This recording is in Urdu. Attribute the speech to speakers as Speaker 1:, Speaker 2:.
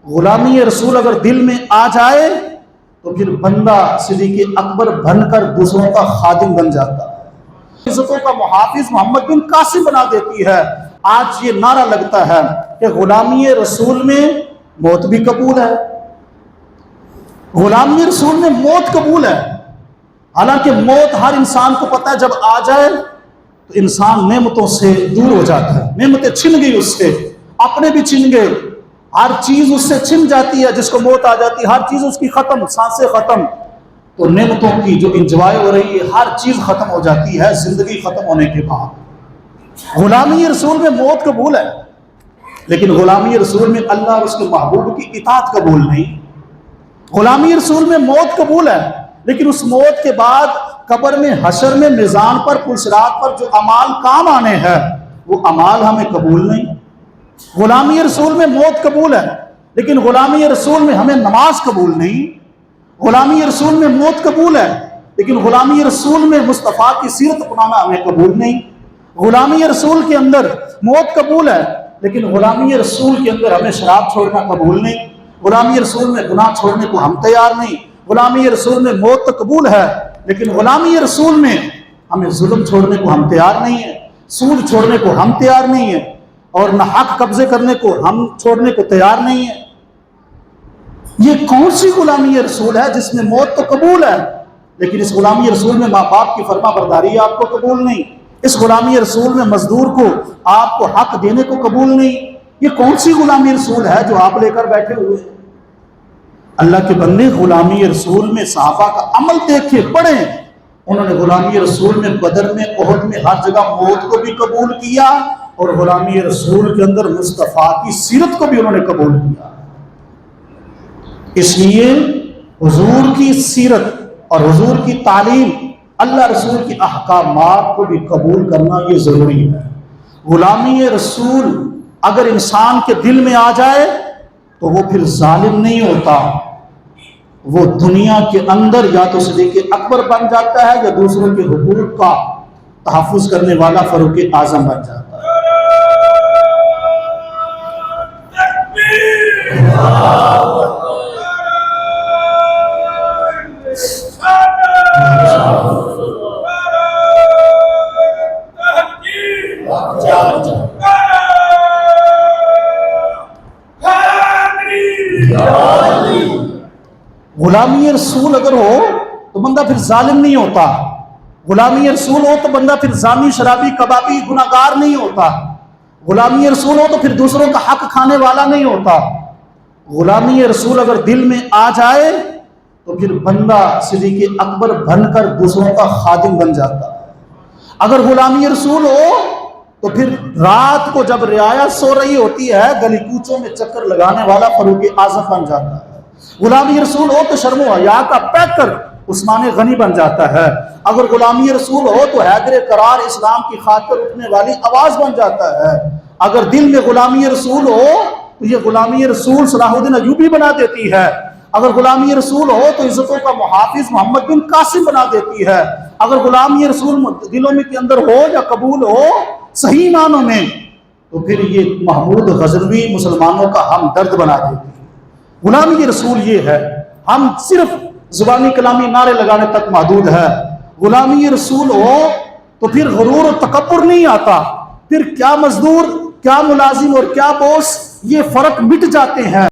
Speaker 1: غلامی رسول اگر دل میں آ جائے تو پھر بندہ صدیق اکبر بن کر دوسروں کا خادم بن جاتا ہے، عزتوں کا محافظ محمد بن قاسم بنا دیتی ہے۔ آج یہ نعرہ لگتا ہے کہ غلامی رسول میں موت بھی قبول ہے، غلامی رسول میں موت قبول ہے۔ حالانکہ موت ہر انسان کو پتہ ہے جب آ جائے تو انسان نعمتوں سے دور ہو جاتا ہے، نعمتیں چھن گئی اس سے، اپنے بھی چھن گئے، ہر چیز اس سے چھن جاتی ہے۔ جس کو موت آ جاتی ہے ہر چیز اس کی ختم، سانسیں ختم، تو نعمتوں کی جو انجوائے ہو رہی ہے ہر چیز ختم ہو جاتی ہے زندگی ختم ہونے کے بعد۔ غلامی رسول میں موت قبول ہے، لیکن غلامی رسول میں اللہ اور اس کے محبوب کی اطاعت قبول نہیں۔ غلامی رسول میں موت قبول ہے، لیکن اس موت کے بعد قبر میں، حشر میں، میزان پر، پلسرات پر جو اعمال کام آنے ہیں وہ اعمال ہمیں قبول نہیں۔ غلامی رسول میں موت قبول ہے، لیکن غلامی رسول میں ہمیں نماز قبول نہیں۔ غلامی رسول میں موت قبول ہے، لیکن غلامی رسول میں مصطفیٰ کی سیرت اپنانا ہمیں قبول نہیں۔ غلامی رسول کے اندر موت قبول ہے، لیکن غلامی رسول کے اندر ہمیں شراب چھوڑنا قبول نہیں۔ غلامی رسول میں گناہ چھوڑنے کو ہم تیار نہیں۔ غلامی رسول میں موت تو قبول ہے، لیکن غلامی رسول میں ہمیں ظلم چھوڑنے کو ہم تیار نہیں ہیں، سود چھوڑنے کو ہم تیار نہیں ہیں، اور نہ حق قبضے کرنے کو ہم چھوڑنے کو تیار نہیں ہیں۔ یہ کون سی غلامی رسول ہے جس میں موت تو قبول ہے، لیکن اس غلامی رسول میں ماں باپ کی فرما برداری آپ کو قبول نہیں، اس غلامی رسول میں مزدور کو آپ کو حق دینے کو قبول نہیں۔ یہ کون سی غلامی رسول ہے جو آپ لے کر بیٹھے ہوئے ہیں؟ اللہ کے بندے، غلامی رسول میں صحابہ کا عمل دیکھیں، پڑھیں، انہوں نے غلامی رسول میں بدر میں، احد میں، ہر جگہ موت کو بھی قبول کیا، اور غلامی رسول کے اندر مصطفیٰ کی سیرت کو بھی انہوں نے قبول کیا۔ اس لیے حضور کی سیرت اور حضور کی تعلیم، اللہ رسول کی احکامات کو بھی قبول کرنا یہ ضروری ہے۔ غلامی رسول اگر انسان کے دل میں آ جائے تو وہ پھر ظالم نہیں ہوتا، وہ دنیا کے اندر یا تو صدیق اکبر بن جاتا ہے یا دوسروں کے حقوق کا تحفظ کرنے والا فاروق اعظم بن جاتا ہے۔ غلامی رسول اگر ہو تو بندہ پھر ظالم نہیں ہوتا، غلامی رسول ہو تو بندہ پھر زانی، شرابی، کبابی، گناہگار نہیں ہوتا، غلامی رسول ہو تو پھر دوسروں کا حق کھانے والا نہیں ہوتا۔ غلامی رسول اگر دل میں آ جائے تو پھر بندہ صدیق اکبر بن کر دوسروں کا خادم بن جاتا ہے۔ اگر غلامی رسول ہو تو پھر رات کو جب رعایا سو رہی ہوتی ہے گلی کوچوں میں چکر لگانے والا فاروق اعظم بن جاتا ہے۔ غلامی رسول ہو تو شرم و حیا کا پیکر عثمان غنی بن جاتا ہے۔ اگر غلامی رسول ہو تو حیدر کرار اسلام کی خاطر اٹھنے والی آواز بن جاتا ہے۔ اگر دل میں غلامی رسول ہو تو یہ غلامی رسول صلاح الدین ایوبی بنا دیتی ہے۔ اگر غلامی رسول ہو تو عزتوں کا محافظ محمد بن قاسم بنا دیتی ہے۔ اگر غلامی رسول دلوں میں کے اندر ہو یا قبول ہو صحیح معنوں میں تو پھر یہ محمود غزنوی مسلمانوں کا ہمدرد بنا دیتی ہے۔ غلامی رسول یہ ہے، ہم صرف زبانی کلامی نعرے لگانے تک محدود ہے۔ غلامی رسول ہو تو پھر غرور و تکبر نہیں آتا، پھر کیا مزدور، کیا ملازم اور کیا بوس، یہ فرق مٹ جاتے ہیں۔